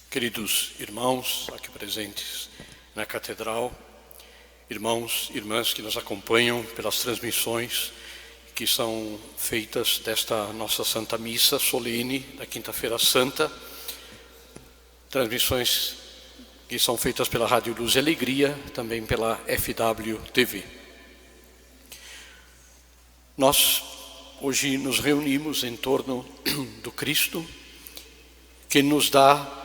Queridos irmãos aqui presentes na Catedral, irmãos e irmãs que nos acompanham pelas transmissões que são feitas desta nossa Santa Missa solene da Quinta-feira Santa, transmissões que são feitas pela Rádio Luz e Alegria, também pela FW-TV. Nós hoje nos reunimos em torno do Cristo, que nos dá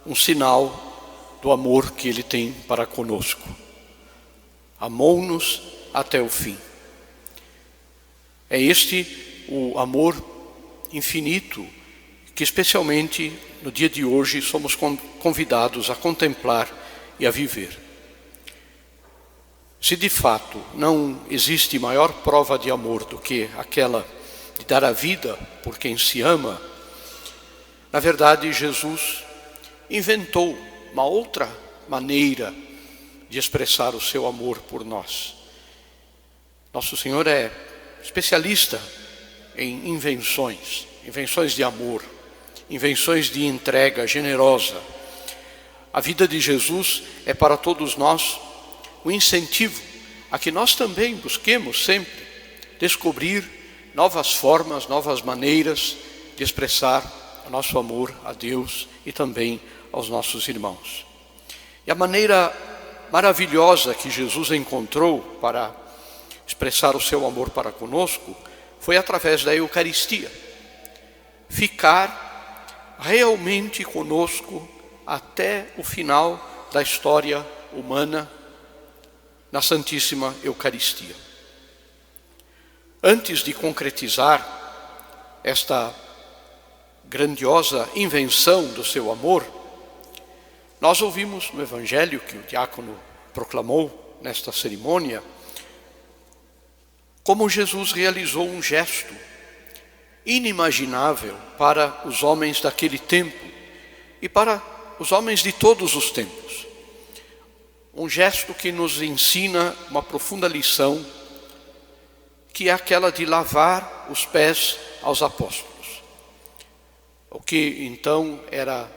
um sinal do amor que Ele tem para conosco. Amou-nos até o fim. É este o amor infinito que especialmente no dia de hoje somos convidados a contemplar e a viver. Se de fato não existe maior prova de amor do que aquela de dar a vida por quem se ama, na verdade Jesus inventou uma outra maneira de expressar o seu amor por nós. Nosso Senhor é especialista em invenções de amor, invenções de entrega generosa. A vida de Jesus é para todos nós um incentivo a que nós também busquemos sempre descobrir novas formas, novas maneiras de expressar o nosso amor a Deus e também aos nossos irmãos. E a maneira maravilhosa que Jesus encontrou para expressar o seu amor para conosco foi através da Eucaristia. Ficar realmente conosco até o final da história humana na Santíssima Eucaristia. Antes de concretizar esta grandiosa invenção do seu amor, nós ouvimos no Evangelho que o diácono proclamou nesta cerimônia, como Jesus realizou um gesto inimaginável para os homens daquele tempo e para os homens de todos os tempos. Um gesto que nos ensina uma profunda lição, que é aquela de lavar os pés aos apóstolos. O que então era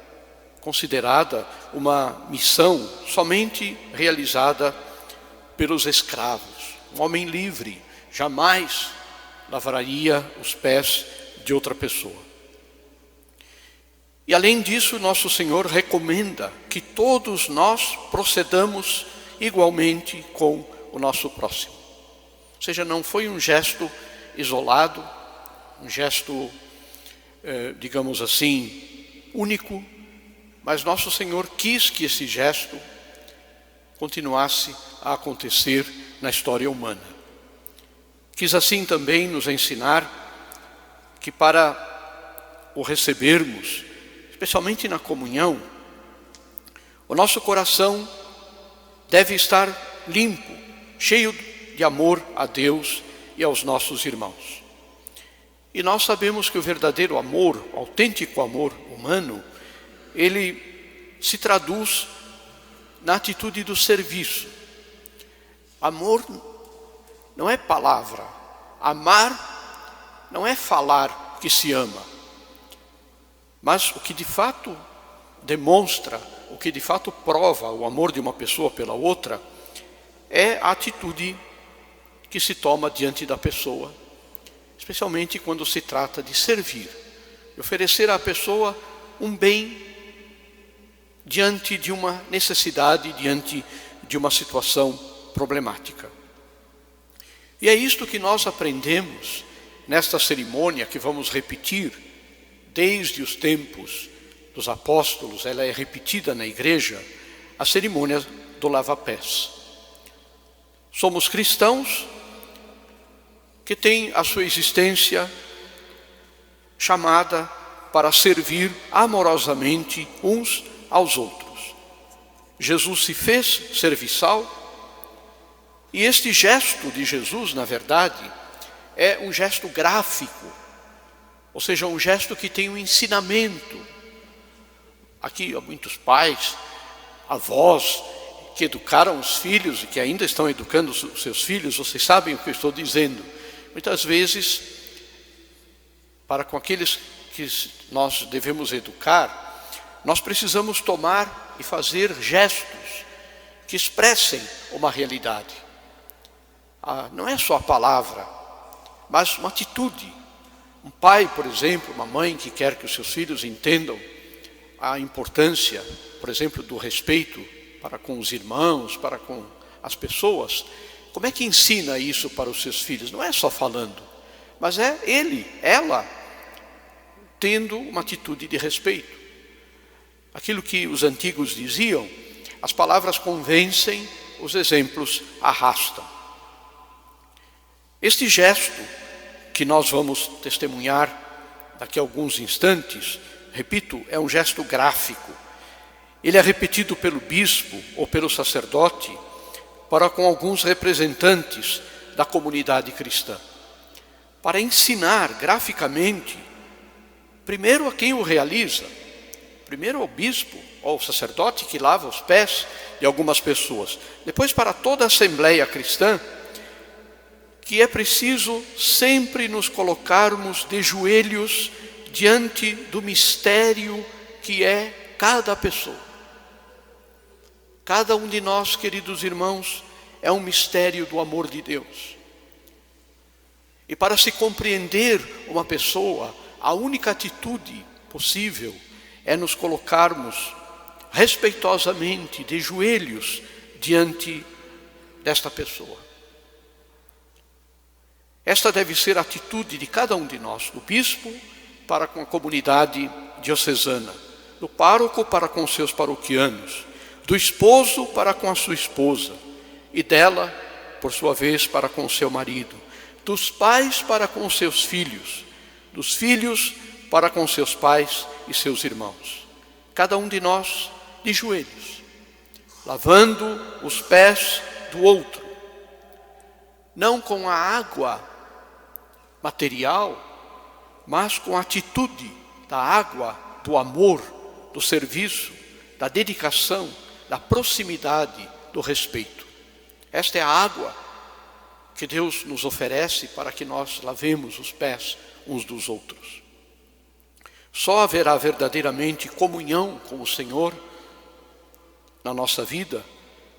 considerada uma missão somente realizada pelos escravos. Um homem livre jamais lavaria os pés de outra pessoa. E além disso, nosso Senhor recomenda que todos nós procedamos igualmente com o nosso próximo. Ou seja, não foi um gesto isolado, um gesto, digamos assim, único, mas nosso Senhor quis que esse gesto continuasse a acontecer na história humana. Quis assim também nos ensinar que para o recebermos, especialmente na comunhão, o nosso coração deve estar limpo, cheio de amor a Deus e aos nossos irmãos. E nós sabemos que o verdadeiro amor, o autêntico amor humano, ele se traduz na atitude do serviço. Amor não é palavra. Amar não é falar que se ama. Mas o que de fato demonstra, o que de fato prova o amor de uma pessoa pela outra, é a atitude que se toma diante da pessoa, especialmente quando se trata de servir, de oferecer à pessoa um bem diante de uma necessidade, diante de uma situação problemática. E é isto que nós aprendemos nesta cerimônia que vamos repetir desde os tempos dos apóstolos. Ela é repetida na igreja, a cerimônia do lava-pés. Somos cristãos que têm a sua existência chamada para servir amorosamente uns aos outros. Jesus se fez serviçal e este gesto de Jesus, na verdade, é um gesto gráfico, ou seja, um gesto que tem um ensinamento. Aqui há muitos pais, avós, que educaram os filhos e que ainda estão educando os seus filhos, vocês sabem o que eu estou dizendo. Muitas vezes, para com aqueles que nós devemos educar, nós precisamos tomar e fazer gestos que expressem uma realidade. Não é só a palavra, mas uma atitude. Um pai, por exemplo, uma mãe que quer que os seus filhos entendam a importância, por exemplo, do respeito para com os irmãos, para com as pessoas. Como é que ensina isso para os seus filhos? Não é só falando, mas é ele, ela, tendo uma atitude de respeito. Aquilo que os antigos diziam, as palavras convencem, os exemplos arrastam. Este gesto que nós vamos testemunhar daqui a alguns instantes, repito, é um gesto gráfico. Ele é repetido pelo bispo ou pelo sacerdote para com alguns representantes da comunidade cristã, para ensinar graficamente, primeiro a quem o realiza, primeiro ao bispo ou ao sacerdote que lava os pés de algumas pessoas, depois para toda a assembleia cristã, que é preciso sempre nos colocarmos de joelhos diante do mistério que é cada pessoa. Cada um de nós, queridos irmãos, é um mistério do amor de Deus. E para se compreender uma pessoa, a única atitude possível é nos colocarmos respeitosamente de joelhos diante desta pessoa. Esta deve ser a atitude de cada um de nós, do bispo para com a comunidade diocesana, do pároco para com seus paroquianos, do esposo para com a sua esposa, e dela, por sua vez, para com o seu marido, dos pais para com os seus filhos, dos filhos para com seus pais e seus irmãos. Cada um de nós de joelhos, lavando os pés do outro, não com a água material, mas com a atitude da água, do amor, do serviço, da dedicação, da proximidade, do respeito. Esta é a água que Deus nos oferece para que nós lavemos os pés uns dos outros. Só haverá verdadeiramente comunhão com o Senhor na nossa vida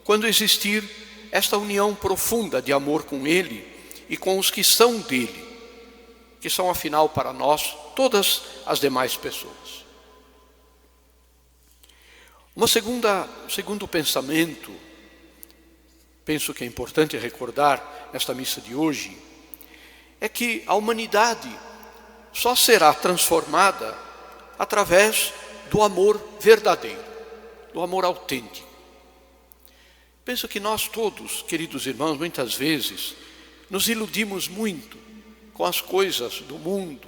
quando existir esta união profunda de amor com Ele e com os que são dele, que são afinal para nós todas as demais pessoas. Segundo pensamento, penso que é importante recordar nesta missa de hoje, é que a humanidade só será transformada através do amor verdadeiro, do amor autêntico. Penso que nós todos, queridos irmãos, muitas vezes nos iludimos muito com as coisas do mundo,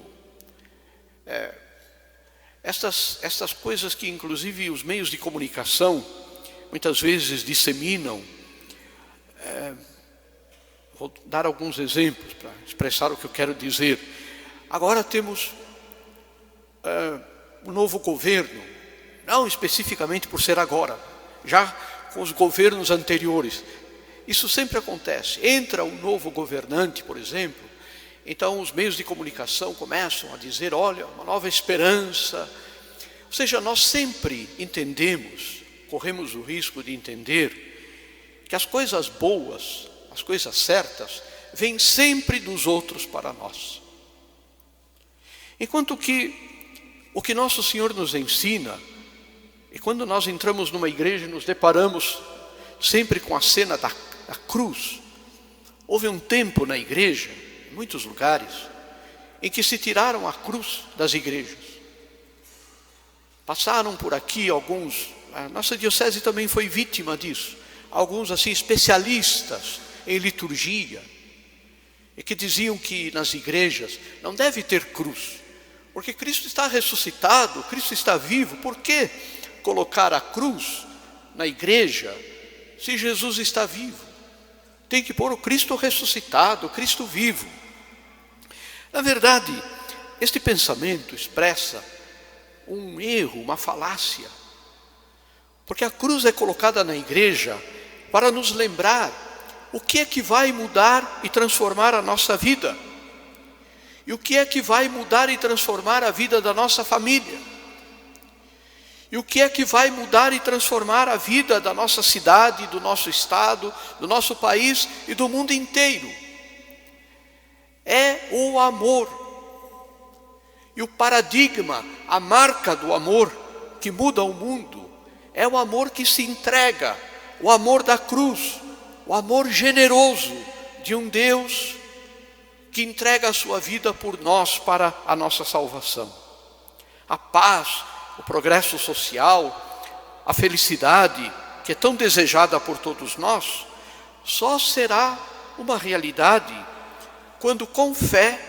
estas coisas que inclusive os meios de comunicação muitas vezes disseminam. Vou dar alguns exemplos para expressar o que eu quero dizer. Agora temos um novo governo, não especificamente por ser agora, já com os governos anteriores. Isso sempre acontece. Entra um novo governante, por exemplo, então os meios de comunicação começam a dizer, olha, uma nova esperança. Ou seja, nós sempre entendemos, corremos o risco de entender que as coisas boas, as coisas certas, vêm sempre dos outros para nós. Enquanto que o que nosso Senhor nos ensina, e quando nós entramos numa igreja e nos deparamos sempre com a cena da cruz, houve um tempo na igreja, em muitos lugares, em que se tiraram a cruz das igrejas. Passaram por aqui alguns, a nossa diocese também foi vítima disso, alguns assim especialistas em liturgia, e que diziam que nas igrejas não deve ter cruz, porque Cristo está ressuscitado, Cristo está vivo. Por que colocar a cruz na igreja se Jesus está vivo? Tem que pôr o Cristo ressuscitado, o Cristo vivo. Na verdade, este pensamento expressa um erro, uma falácia, porque a cruz é colocada na igreja para nos lembrar o que é que vai mudar e transformar a nossa vida, e o que é que vai mudar e transformar a vida da nossa família, E o que é que vai mudar e transformar a vida da nossa cidade, do nosso estado, do nosso país e do mundo inteiro? É o amor. E o paradigma, a marca do amor que muda o mundo, é o amor que se entrega, o amor da cruz, o amor generoso de um Deus que entrega a sua vida por nós para a nossa salvação. A paz, o progresso social, a felicidade que é tão desejada por todos nós, só será uma realidade quando com fé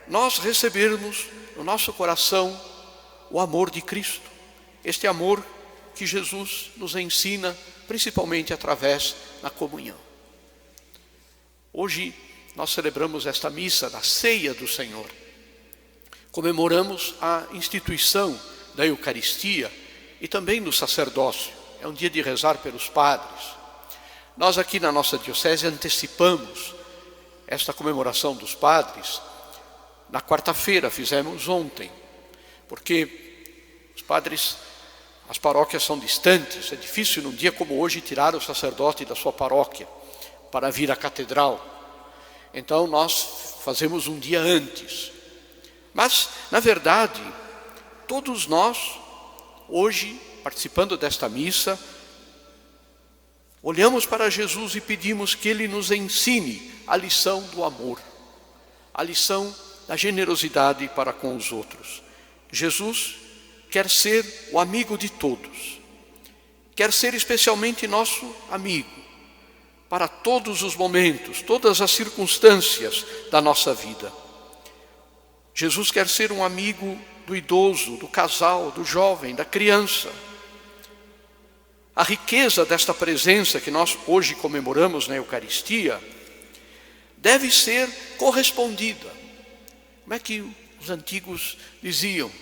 nós recebermos no nosso coração o amor de Cristo. Este amor que Jesus nos ensina, principalmente através da comunhão. Hoje nós celebramos esta missa da ceia do Senhor. Comemoramos a instituição da Eucaristia e também do sacerdócio. É um dia de rezar pelos padres. Nós aqui na nossa diocese antecipamos esta comemoração dos padres. Na quarta-feira fizemos ontem, porque os padres, as paróquias são distantes, é difícil num dia como hoje tirar o sacerdote da sua paróquia para vir à catedral. Então nós fazemos um dia antes. Mas, na verdade, todos nós, hoje, participando desta missa, olhamos para Jesus e pedimos que Ele nos ensine a lição do amor, a lição da generosidade para com os outros. Jesus quer ser o amigo de todos, quer ser especialmente nosso amigo, para todos os momentos, todas as circunstâncias da nossa vida. Jesus quer ser um amigo do idoso, do casal, do jovem, da criança. A riqueza desta presença que nós hoje comemoramos na Eucaristia deve ser correspondida. Como é que os antigos diziam?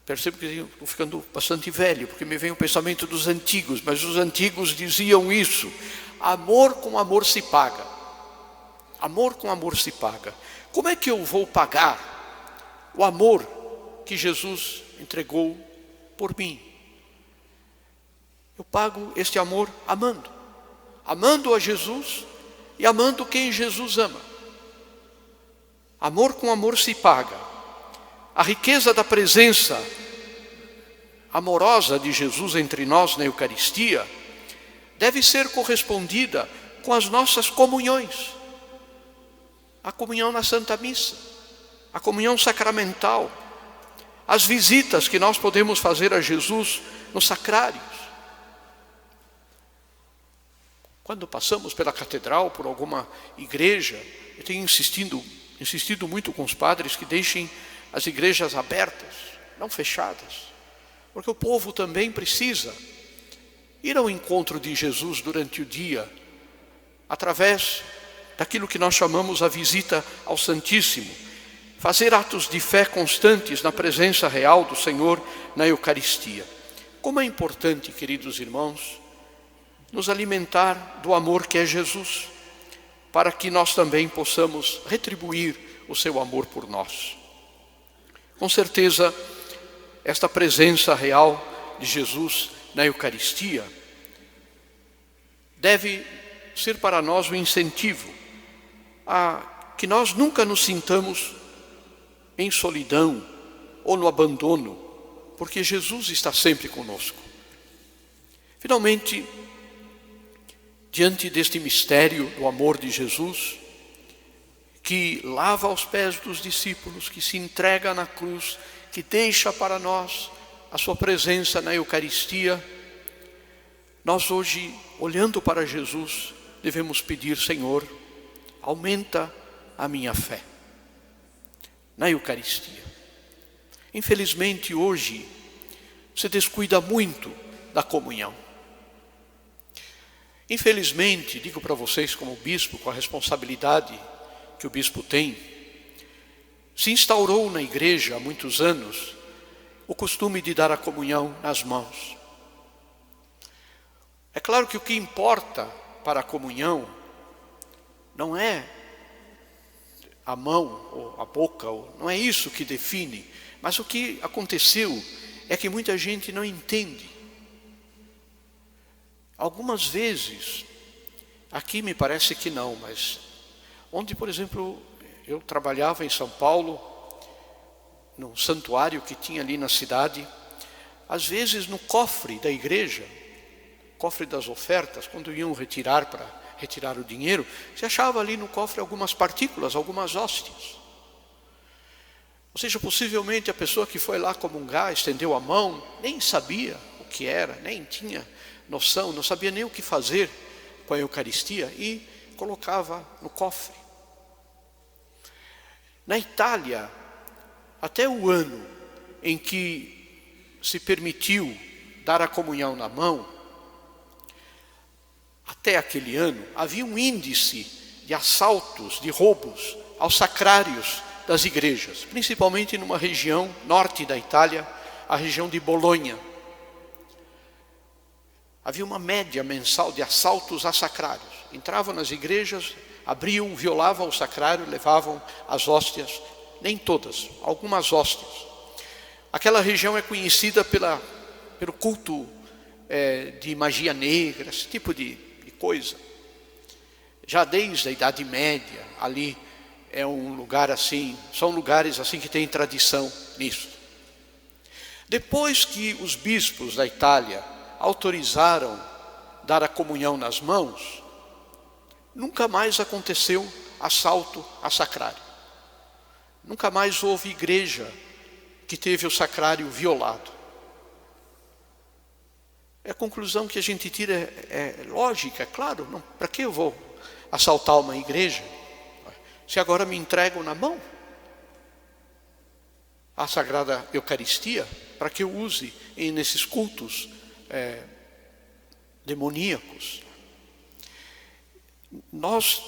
Percebo que estou ficando bastante velho, porque me vem o pensamento dos antigos, mas os antigos diziam isso: amor com amor se paga. Amor com amor se paga. Como é que eu vou pagar o amor que Jesus entregou por mim? Eu pago este amor amando. Amando a Jesus e amando quem Jesus ama. Amor com amor se paga. A riqueza da presença amorosa de Jesus entre nós na Eucaristia deve ser correspondida com as nossas comunhões. A comunhão na Santa Missa, a comunhão sacramental, as visitas que nós podemos fazer a Jesus nos sacrários. Quando passamos pela catedral, por alguma igreja, eu tenho insistido muito com os padres que deixem as igrejas abertas, não fechadas, porque o povo também precisa ir ao encontro de Jesus durante o dia, através daquilo que nós chamamos a visita ao Santíssimo, fazer atos de fé constantes na presença real do Senhor na Eucaristia. Como é importante, queridos irmãos, nos alimentar do amor que é Jesus, para que nós também possamos retribuir o seu amor por nós. Com certeza, esta presença real de Jesus na Eucaristia deve ser para nós um incentivo a que nós nunca nos sintamos em solidão ou no abandono, porque Jesus está sempre conosco. Finalmente, diante deste mistério do amor de Jesus, que lava os pés dos discípulos, que se entrega na cruz, que deixa para nós a sua presença na Eucaristia, nós hoje, olhando para Jesus, devemos pedir: Senhor, aumenta a minha fé na Eucaristia. Infelizmente hoje se descuida muito da comunhão. Infelizmente, digo para vocês como bispo, com a responsabilidade que o bispo tem, se instaurou na igreja há muitos anos o costume de dar a comunhão nas mãos. É claro que o que importa para a comunhão não é a mão ou a boca, não é isso que define, Mas o que aconteceu é que muita gente não entende. Algumas vezes, aqui me parece que não, mas onde, por exemplo, eu trabalhava em São Paulo, num santuário que tinha ali na cidade, às vezes no cofre da igreja, cofre das ofertas, quando iam retirar para retirar o dinheiro, se achava ali no cofre algumas partículas, algumas hóstias. Ou seja, possivelmente a pessoa que foi lá comungar, estendeu a mão, nem sabia o que era, nem tinha noção, não sabia nem o que fazer com a Eucaristia e colocava no cofre. Na Itália, até o ano em que se permitiu dar a comunhão na mão, até aquele ano, havia um índice de assaltos, de roubos aos sacrários das igrejas, principalmente numa região norte da Itália, a região de Bolonha. Havia uma média mensal de assaltos a sacrários. Entravam nas igrejas, abriam, violavam o sacrário, levavam as hóstias, nem todas, algumas hóstias. Aquela região é conhecida pelo culto de magia negra, esse tipo de coisa. Já desde a Idade Média, ali é um lugar assim, são lugares assim que têm tradição nisso. Depois que os bispos da Itália autorizaram dar a comunhão nas mãos, nunca mais aconteceu assalto a sacrário. Nunca mais houve igreja que teve o sacrário violado. A conclusão que a gente tira é lógica, é claro. Para que eu vou assaltar uma igreja se agora me entregam na mão a Sagrada Eucaristia, para que eu use nesses cultos demoníacos? Nós,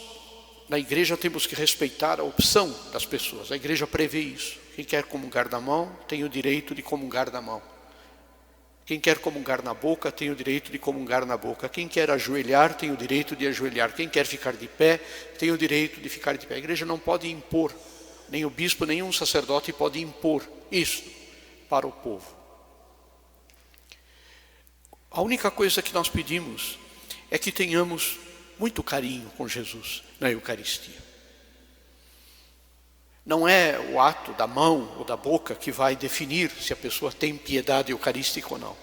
na igreja, temos que respeitar a opção das pessoas. A igreja prevê isso. Quem quer comungar na mão, tem o direito de comungar na mão. Quem quer comungar na boca, tem o direito de comungar na boca. Quem quer ajoelhar, tem o direito de ajoelhar. Quem quer ficar de pé, tem o direito de ficar de pé. A igreja não pode impor, nem o bispo, nenhum sacerdote pode impor isso para o povo. A única coisa que nós pedimos é que tenhamos muito carinho com Jesus na Eucaristia. Não é o ato da mão ou da boca que vai definir se a pessoa tem piedade eucarística ou não.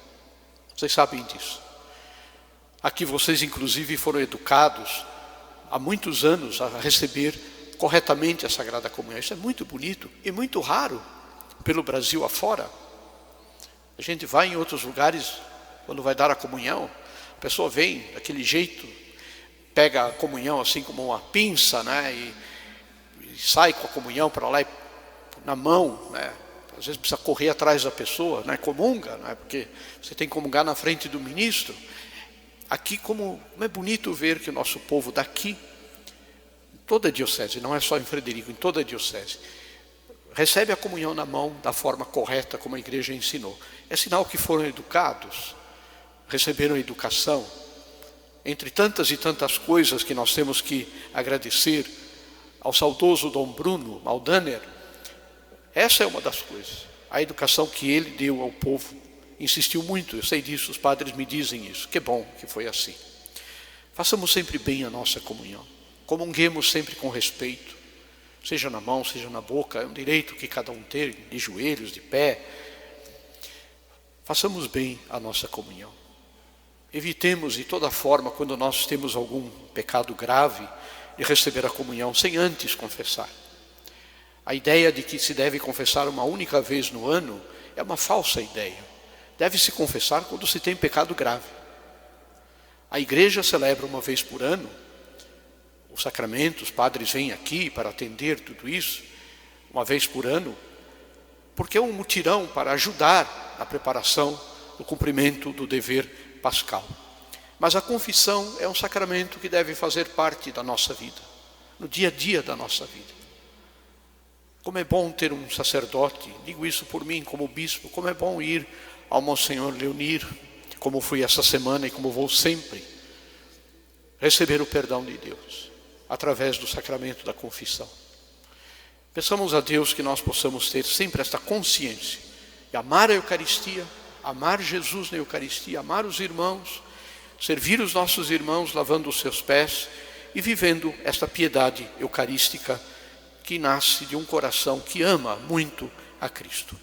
Vocês sabem disso. Aqui vocês inclusive foram educados há muitos anos a receber corretamente a Sagrada Comunhão. Isso é muito bonito e muito raro pelo Brasil afora. A gente vai em outros lugares, quando vai dar a comunhão, a pessoa vem daquele jeito, pega a comunhão assim como uma pinça, né? E sai com a comunhão para lá na mão, né? Às vezes precisa correr atrás da pessoa, né? Comunga, né? Porque você tem que comungar na frente do ministro. Aqui como é bonito ver que o nosso povo daqui, em toda a diocese, não é só em Frederico, em toda a diocese, recebe a comunhão na mão da forma correta como a igreja ensinou. É sinal que foram educados, receberam educação. Entre tantas e tantas coisas que nós temos que agradecer ao saudoso Dom Bruno Maldaner, essa é uma das coisas. A educação que ele deu ao povo, insistiu muito, eu sei disso, os padres me dizem isso. Que bom que foi assim. Façamos sempre bem a nossa comunhão. Comunguemos sempre com respeito, seja na mão, seja na boca, é um direito que cada um tem, de joelhos, de pé. Façamos bem a nossa comunhão. Evitemos de toda forma, quando nós temos algum pecado grave, de receber a comunhão sem antes confessar. A ideia de que se deve confessar uma única vez no ano é uma falsa ideia. Deve-se confessar quando se tem pecado grave. A igreja celebra uma vez por ano o sacramento, os padres vêm aqui para atender tudo isso, uma vez por ano, porque é um mutirão para ajudar na preparação do cumprimento do dever pascal. Mas a confissão é um sacramento que deve fazer parte da nossa vida, no dia a dia da nossa vida. Como é bom ter um sacerdote, digo isso por mim como bispo, como é bom ir ao Monsenhor Leonir, como fui essa semana e como vou sempre, receber o perdão de Deus, através do sacramento da confissão. Peçamos a Deus que nós possamos ter sempre esta consciência e amar a Eucaristia, amar Jesus na Eucaristia, amar os irmãos, servir os nossos irmãos lavando os seus pés e vivendo esta piedade eucarística que nasce de um coração que ama muito a Cristo.